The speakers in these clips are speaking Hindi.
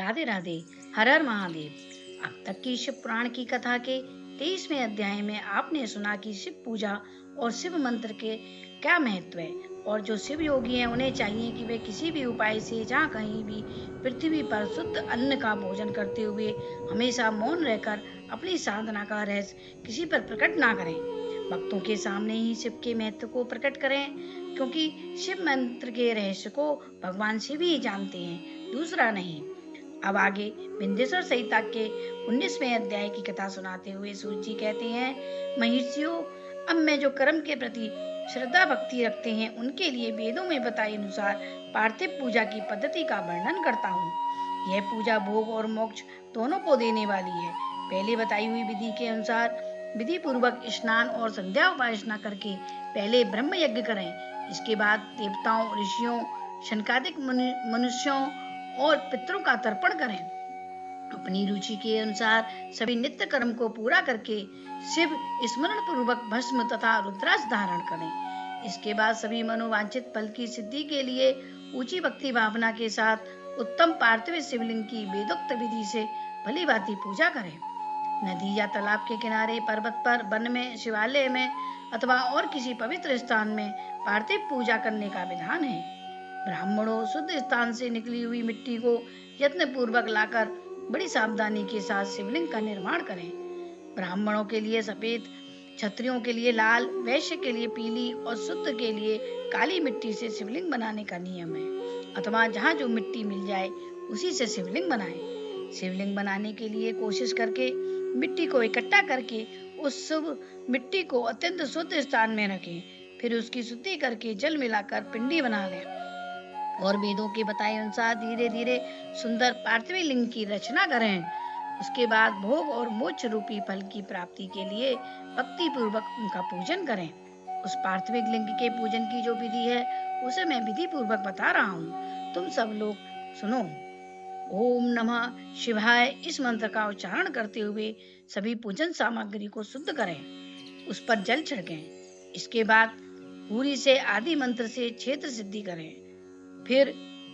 राधे राधे। हर हर महादेव। अब तक की शिव पुराण की कथा के 23वें अध्याय में आपने सुना कि शिव पूजा और शिव मंत्र के क्या महत्व है, और जो शिव योगी हैं उन्हें चाहिए कि वे किसी भी उपाय से जहाँ कहीं भी पृथ्वी पर शुद्ध अन्न का भोजन करते हुए हमेशा मौन रहकर अपनी साधना का रहस्य किसी पर प्रकट ना करें। भक्तों के सामने ही शिव के महत्व को प्रकट करें, क्योंकि शिव मंत्र के रहस्य को भगवान शिव ही जानते हैं, दूसरा नहीं। अब आगे विंध्येश्वर संहिता के 19वें अध्याय की कथा सुनाते हुए सूत जी कहते हैं, महिषियों, अब मैं जो कर्म के प्रति श्रद्धा भक्ति रखते हैं उनके लिए वेदों में बताए अनुसार पार्थिव पूजा की पद्धति का वर्णन करता हूँ। यह पूजा भोग और मोक्ष दोनों को देने वाली है। पहले बताई हुई विधि के अनुसार विधि पूर्वक स्नान और संध्या उपासना करके पहले ब्रह्म यज्ञ करें। इसके बाद देवताओं, ऋषियों, शनकादिक मनुष्यों और पितरों का तर्पण करें। अपनी रुचि के अनुसार सभी नित्य कर्म को पूरा करके शिव स्मरण पूर्वक भस्म तथा रुद्राक्ष धारण करें। इसके बाद सभी मनोवांछित फल की सिद्धि के लिए ऊंची भक्ति भावना के साथ उत्तम पार्थिव शिवलिंग की वेदोक्त विधि से भली भांति पूजा करें। नदी या तालाब के किनारे, पर्वत पर, वन में, शिवालय में अथवा और किसी पवित्र स्थान में पार्थिव पूजा करने का विधान है। ब्राह्मणों, शुद्ध स्थान से निकली हुई मिट्टी को यत्न पूर्वक लाकर बड़ी सावधानी के साथ शिवलिंग का निर्माण करें। ब्राह्मणों के लिए सफेद, क्षत्रियों के लिए लाल, वैश्य के लिए पीली और शुद्ध के लिए काली मिट्टी से शिवलिंग बनाने का नियम है, अथवा जहाँ जो मिट्टी मिल जाए उसी से शिवलिंग बनाएं। शिवलिंग बनाने के लिए कोशिश करके मिट्टी को इकट्ठा करके उस शुभ मिट्टी को अत्यंत शुद्ध स्थान में रखें। फिर उसकी शुद्धि करके जल मिलाकर पिंडी बना लें और वेदों के बताए अनुसार धीरे धीरे सुंदर पार्थिव लिंग की रचना करें। उसके बाद भोग और मोक्ष रूपी फल की प्राप्ति के लिए भक्ति पूर्वक उनका पूजन करें। उस पार्थिव लिंग के पूजन की जो विधि है उसे मैं विधि पूर्वक बता रहा हूँ, तुम सब लोग सुनो। ओम नमः शिवाय इस मंत्र का उच्चारण करते हुए सभी पूजन सामग्री को शुद्ध करें, उस पर जल छिड़कें। इसके बाद पूरी से आदि मंत्र से क्षेत्र सिद्धि करें। फिर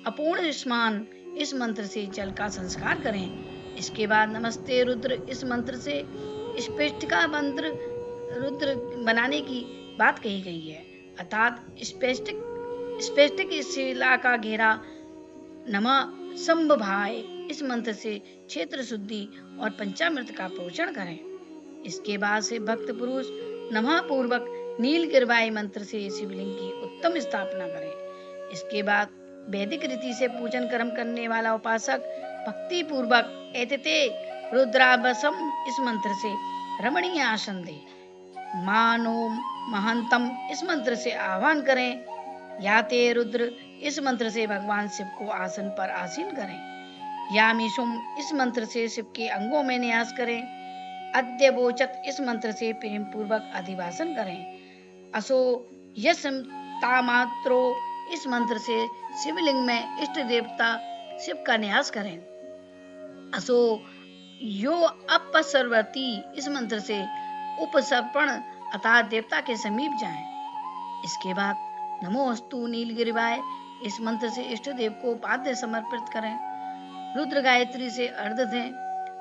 अपूर्ण स्नान इस मंत्र से जल का संस्कार करें। इसके बाद नमस्ते रुद्र इस मंत्र से स्पष्टिका मंत्र रुद्र बनाने की बात कही गई है, अर्थात स्पष्टिक शिला का घेरा नमः संभभाय इस मंत्र से क्षेत्र शुद्धि और पंचामृत का पोषण करें। इसके बाद से भक्त पुरुष नमः पूर्वक नील गिरवाई मंत्र से शिवलिंग की उत्तम स्थापना करें। इसके बाद वैदिक रीति से पूजन कर्म करने वाला उपासक भक्ति पूर्वक एतते रुद्राभसम इस मंत्र से रमणीय आसन दे। मानो महंतम इस मंत्र से आह्वान करें। याते रुद्र इस मंत्र से भगवान शिव को आसन पर आसीन करें। यामीशुम इस मंत्र से शिव के अंगों में न्यास करें। अद्यवोचत इस मंत्र से प्रेम पूर्वक अधिवासन करें। असो यश तामात्रो इस मंत्र से शिवलिंग में इष्ट देवता शिव का न्यास करें। असो यो अपसर्वती इस मंत्र से उपसर्पण अर्थात देवता के समीप जाएं। इसके बाद नमोस्तु नीलगिरिवाय इस मंत्र से इष्ट देव को पाद्य समर्पित करें। रुद्र गायत्री से अर्घ दें।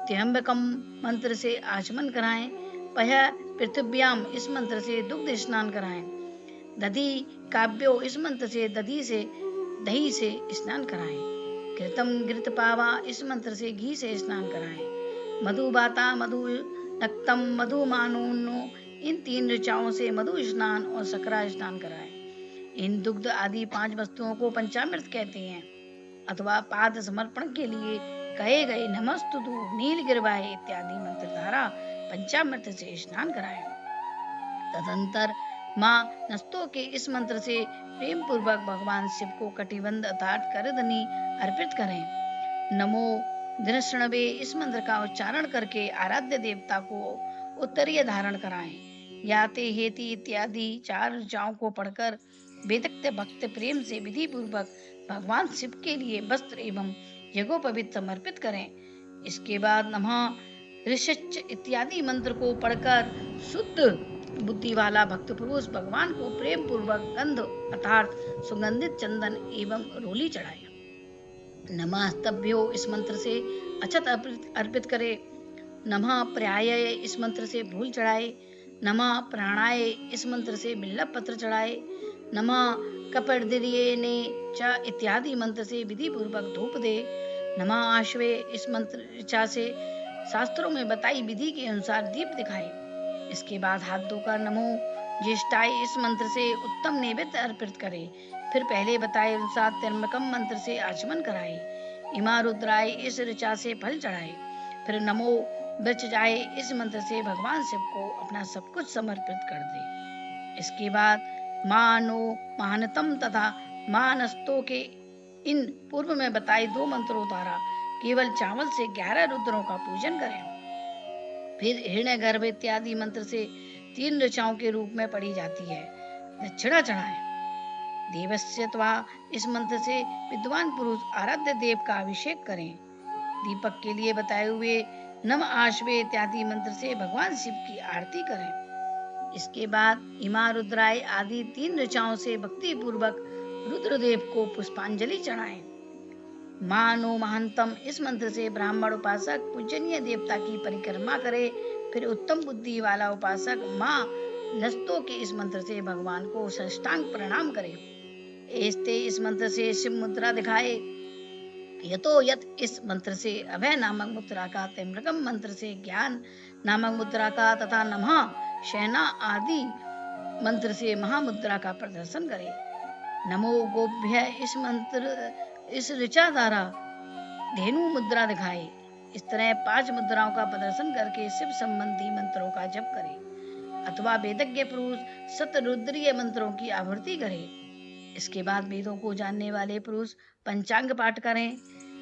त्र्यंबकम मंत्र से आचमन कराएं। पह पृथिव्याम इस मंत्र से दुग्ध स्नान कराएं। दधि काव्यो इस मंत्र से दही से स्नान कराएं। घृतम घृत पावा इस मंत्र से घी से स्नान कराएं। मधुबाता मधु नक्तम मधु मानोनो इन 3 ऋचाओं से मधु स्नान और सकरा स्नान कराएं। इन दुग्ध आदि 5 वस्तुओं को पंचामृत कहते हैं, अथवा पाद समर्पण के लिए कहे गए नमस्तुतु नील गिरवाय इत्यादि मंत्र धारा पंचामृत से स्नान कराएं। तदंतर माँ नस्तों के इस मंत्र से प्रेम पूर्वक भगवान शिव को कटिबंध अर्थात करधनी अर्पित करें। नमो दिनश्रणवे इस मंत्र का उच्चारण करके आराध्य देवता को उत्तरीय धारण कराएं। याते हेति इत्यादि 4 ऋचाओं को पढ़कर वेदक्त भक्त प्रेम से विधि पूर्वक भगवान शिव के लिए वस्त्र एवं यज्ञोपवीत समर्पित करें। इसके बाद नमः ऋषच इत्यादि मंत्र को पढ़कर शुद्ध बुद्धि वाला भक्त पुरुष भगवान को प्रेम पूर्वक गंध अर्थात सुगंधित चंदन एवं रोली चढ़ाए। नमस्तभ्यो इस मंत्र से अक्षत अर्पित करे, नमः पर्याय इस मंत्र से फूल चढ़ाए, नमः प्राणाय इस मंत्र से बिल्लव पत्र चढ़ाए, नमः कपर्दिर्ये ने च इत्यादि मंत्र से विधि पूर्वक धूप दे, नमः आश्वे इस मंत्र ऋचा से शास्त्रों में बताई विधि के अनुसार दीप दिखाए। इसके बाद हाथ धोकर नमो ज्येष्ठाय इस मंत्र से उत्तम नैवेद्य अर्पित करे। फिर पहले बताए अनुसार त्र्यंबकम मंत्र से आचमन कराए। इमा रुद्राय इस ऋचा से फल चढ़ाए। फिर नमो वृक्षजाय इस मंत्र से भगवान शिव को अपना सब कुछ समर्पित कर दे। इसके बाद मानो महानतम तथा मानस्तों के इन पूर्व में बताए 2 मंत्रों द्वारा केवल चावल से 11 रुद्रों का पूजन करें। फिर हिरण्यगर्भ इत्यादि मंत्र से 3 ऋचाओं के रूप में पढ़ी जाती है। दक्षिणा चढ़ाएं। देवस्यत्वा इस मंत्र से विद्वान पुरुष आराध्य देव का अभिषेक करें। दीपक के लिए बताए हुए नम आश्वे इत्यादि मंत्र से भगवान शिव की आरती करें। इसके बाद इमा रुद्राय आदि 3 ऋचाओं से भक्ति पूर्वक रुद्रदेव को पुष्पांजलि चढ़ाएं। मानो महानतम इस मंत्र से ब्राह्मण उपासक पूजनीय देवता की परिक्रमा करे। फिर उत्तम बुद्धि वाला उपासक माँ लस्तों के इस मंत्र से भगवान को साष्टांग प्रणाम करे। एस्ते इस मंत्र से शिव मुद्रा दिखाए। यतो यत इस मंत्र से अभय नामक मुद्रा का, त्र्यंबकम मंत्र से ज्ञान नामक मुद्रा का तथा नमः शयना आदि मंत्र से महामुद्रा का प्रदर्शन करे। नमो गोभ्य इस मंत्र इस ऋचा द्वारा धेनु मुद्रा दिखाए। इस तरह 5 मुद्राओं का प्रदर्शन करके शिव संबंधी मंत्रों का जप करे अथवा वेदज्ञ पुरुष शतरुद्रीय मंत्रों की आवृत्ति करे। इसके बाद वेदों को जानने वाले पुरुष पंचांग पाठ करें।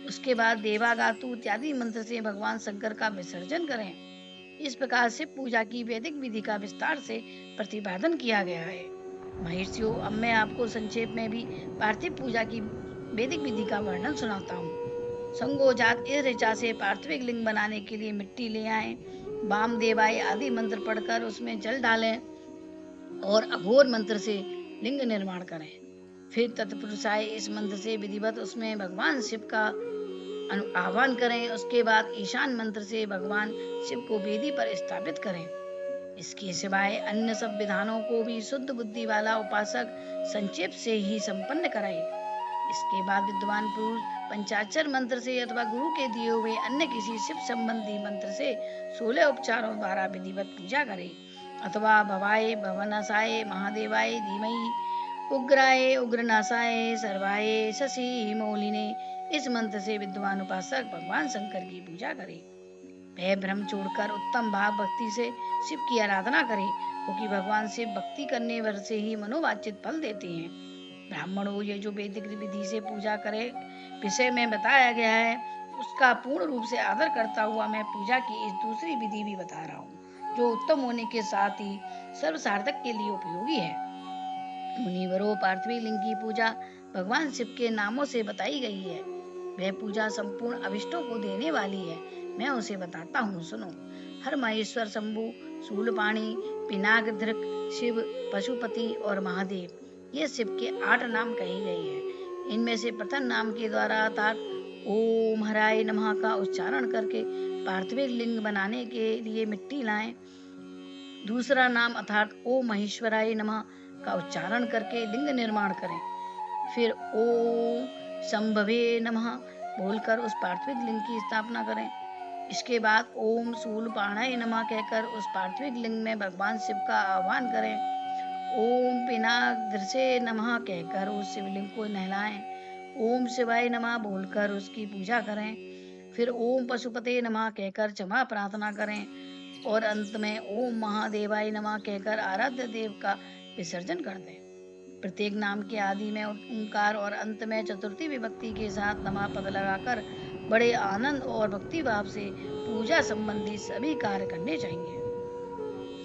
उसके बाद देवागातु इत्यादि मंत्र से भगवान शंकर का विसर्जन करें। इस प्रकार शिव पूजा की वैदिक विधि का विस्तार से प्रतिपादन किया गया है। महर्षियों, अब मैं आपको संक्षेप में भी पार्थिव पूजा की वैदिक विधि का वर्णन सुनाता हूँ। संगोजात इस ऋचा से पार्थिव लिंग बनाने के लिए मिट्टी ले आए, वाम देवाय आदि मंत्र पढ़कर उसमें जल डालें और अघोर मंत्र से लिंग निर्माण करें। फिर तत्पुरुषाय इस मंत्र से विधिवत उसमें भगवान शिव का आह्वान करें। उसके बाद ईशान मंत्र से भगवान शिव को वेदी पर स्थापित करें। इसके सिवाय अन्य सब विधानों को भी शुद्ध बुद्धि वाला उपासक संक्षेप से ही संपन्न कराए। इसके बाद विद्वान पुरुष पंचाक्षर मंत्र से अथवा गुरु के दिए हुए अन्य किसी शिव संबंधी मंत्र से 16 उपचारों द्वारा विधिवत पूजा करे अथवा भवाय भवनाशाय महादेवाय धीमहि उग्राय उग्रनाशाय सर्वाय शशि मौलिने इस मंत्र से विद्वान उपासक भगवान शंकर की पूजा करे। वह भ्रम छोड़कर उत्तम भाव भक्ति से शिव की आराधना करे, क्योंकि भगवान शिव भक्ति करने भर से ही मनोवांछित फल देते हैं। ब्राह्मणों, ये जो वैदिक विधि से पूजा करे विषय में बताया गया है, उसका पूर्ण रूप से आदर करता हुआ मैं पूजा की इस दूसरी विधि भी बता रहा हूँ, जो उत्तम होने के साथ ही सर्व सार्थक के लिए उपयोगी है। मुनिवरों, पार्थिव लिंग की पूजा भगवान शिव के नामों से बताई गई है। वह पूजा संपूर्ण अभिष्टों को देने वाली है। मैं उसे बताता हूँ, सुनो। हर महेश्वर, शंभु, शूलपाणी, पिनाकधृक, शिव, पशुपति और महादेव, ये शिव के 8 नाम कहे गए हैं। इनमें से प्रथम नाम के द्वारा अर्थात ओम हराय नमः का उच्चारण करके पार्थिव लिंग बनाने के लिए मिट्टी लाएं। दूसरा नाम अर्थात ओम महेश्वराय नमः का उच्चारण करके लिंग निर्माण करें। फिर ओम शंभवे नमः बोलकर उस पार्थिव लिंग की स्थापना करें। इसके बाद ओम शूलपाणाय नमः कहकर उस पार्थिव लिंग में भगवान शिव का आह्वान करें। ओम पिनाकधृसे नमः कहकर उस शिवलिंग को नहलाएं। ओम शिवाय नमः बोलकर उसकी पूजा करें। फिर ओम पशुपते नमः कहकर क्षमा प्रार्थना करें और अंत में ओम महादेवाय नमः कहकर आराध्य देव का विसर्जन कर दें। प्रत्येक नाम के आदि में ओंकार और अंत में चतुर्थी विभक्ति के साथ नमः पद लगाकर बड़े आनंद और भक्ति भाव से पूजा संबंधी सभी कार्य करने चाहिए।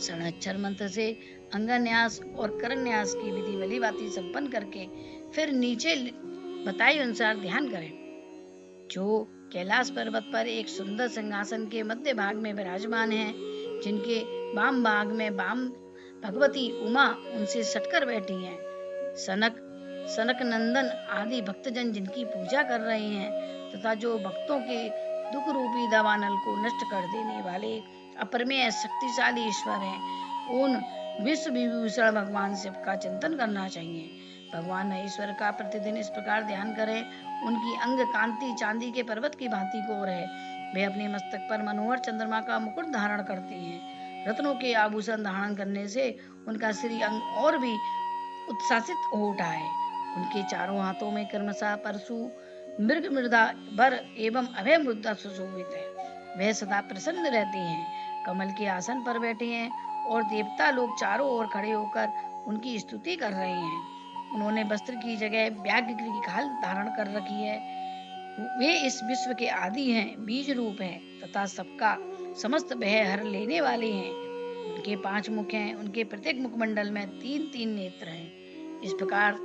षडाक्षर मंत्र से अंगन्यास और करन्यास की विधि भलीभांति संपन्न करके फिर नीचे बताए अनुसार ध्यान करें। जो कैलाश पर्वत पर एक सुंदर सिंहासन के मध्य भाग में विराजमान है, जिनके वाम भाग में वाम भगवती उमा उनसे सटकर बैठी हैं। सनक, सनक नंदन आदि भक्तजन जिनकी पूजा कर रहे हैं तथा जो भक्तों के दुख रूपी दावानल को नष्ट कर देने वाले अपरमेय शक्तिशाली ईश्वर हैं, उन विश्व विभूषण भगवान शिव का चिंतन करना चाहिए। भगवान महेश्वर का प्रतिदिन इस प्रकार ध्यान करें, उनकी अंग कांति चांदी के पर्वत की भांति गोर है। वे अपने मस्तक पर मनोहर चंद्रमा का मुकुट धारण करती हैं। रत्नों के आभूषण धारण करने से उनका श्री अंग और भी उत्साहित हो उठा है। उनके चारों हाथों में क्रमशः परशु, मृग, मृदा, वर एवं अभय मुद्रा सुशोभित है। वह सदा प्रसन्न रहते हैं, कमल के आसन पर बैठे हैं और देवता लोग चारों ओर खड़े होकर उनकी स्तुति कर रहे हैं। उन्होंने वस्त्र की जगह व्याघ्र की खाल धारण कर रखी है। वे इस विश्व के आदि हैं, बीज रूप हैं तथा सबका समस्त भय हर लेने वाले हैं। उनके 5 मुख हैं, उनके प्रत्येक मुखमंडल में 3-3 नेत्र हैं। इस प्रकार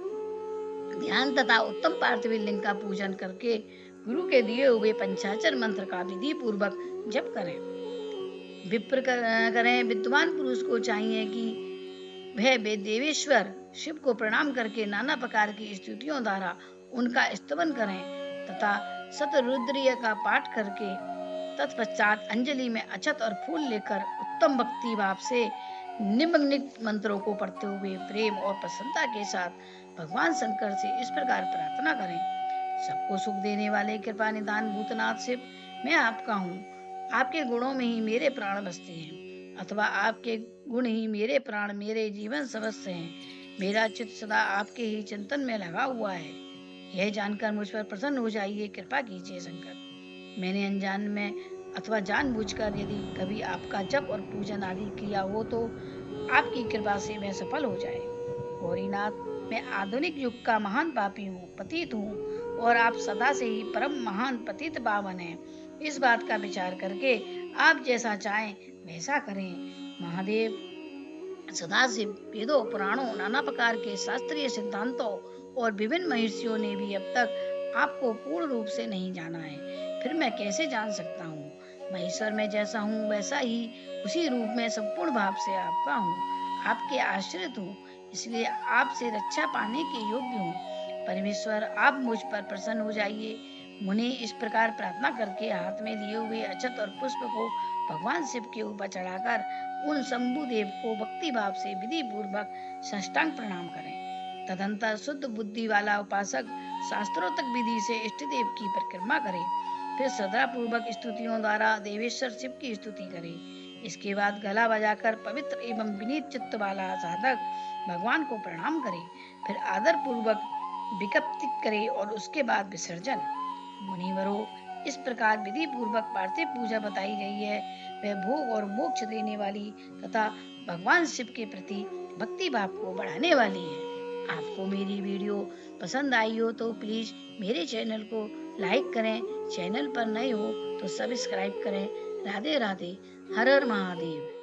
ध्यान तथा उत्तम पार्थिव लिंग का पूजन करके गुरु के दिए हुए पंचाक्षर मंत्र का विधि पूर्वक जप करें। विप्र करें। विद्वान पुरुष को चाहिए कि वह देवेश्वर शिव को प्रणाम करके नाना प्रकार की स्तुतियों द्वारा उनका स्तवन करें तथा शतरुद्रीय का पाठ करके तत्पश्चात अंजलि में अक्षत और फूल लेकर उत्तम भक्ति भाव से निम्नलिखित मंत्रों को पढ़ते हुए प्रेम और प्रसन्नता के साथ भगवान शंकर से इस प्रकार प्रार्थना करें। सबको सुख देने वाले कृपा निधान भूतनाथ शिव, मैं आपका हूँ। आपके गुणों में ही मेरे प्राण बसते हैं, अथवा आपके गुण ही मेरे प्राण, मेरे जीवन सर्वस्व हैं। मेरा चित्त सदा आपके ही चिंतन में लगा हुआ है। यह जानकर मुझ पर प्रसन्न हो जाइए, कृपा कीजिए शंकर। मैंने अनजान में अथवा जानबूझकर यदि कभी आपका जप और पूजन आदि किया हो तो आपकी कृपा से वह सफल हो जाए। गौरीनाथ, मैं आधुनिक युग का महान पापी हूँ, पतित हूँ और आप सदा से ही परम महान पतित पावन हैं। इस बात का विचार करके आप जैसा चाहें वैसा करें। महादेव, सदाशिव, वेदों, पुराणों, नाना प्रकार के शास्त्रीय सिद्धांतों और विभिन्न महर्षियों ने भी अब तक आपको पूर्ण रूप से नहीं जाना है, फिर मैं कैसे जान सकता हूँ? महेश्वर में जैसा हूँ वैसा ही उसी रूप में संपूर्ण भाव से आपका हूँ, आपके आश्रित हूँ, इसलिए आपसे रक्षा पाने के योग्य हूँ। परमेश्वर, आप मुझ पर प्रसन्न हो जाइए। मुनि इस प्रकार प्रार्थना करके हाथ में लिए हुए अक्षत और पुष्प को भगवान शिव के ऊपर चढ़ाकर उन शंभु देव को भक्ति भाव से विधि पूर्वक साष्टांग प्रणाम करें। तदंतर शुद्ध बुद्धि वाला उपासक शास्त्रोक्त विधि से इष्ट देव की परिक्रमा करे, फिर श्रद्धा पूर्वक स्तुतियों द्वारा देवेश्वर शिव की स्तुति करे। इसके बाद गला बजाकर पवित्र एवं विनीत चित्त वाला साधक भगवान को प्रणाम करे, फिर आदर पूर्वक विज्ञप्ति करे और उसके बाद विसर्जन। मुनिवरों, इस प्रकार विधि पूर्वक पार्थिव पूजा बताई गई है, वह भोग और मोक्ष देने वाली तथा भगवान शिव के प्रति भक्ति भाव को बढ़ाने वाली है। आपको मेरी वीडियो पसंद आई हो तो प्लीज मेरे चैनल को लाइक करें, चैनल पर नए हो तो सब्सक्राइब करें। राधे राधे, हर हर महादेव।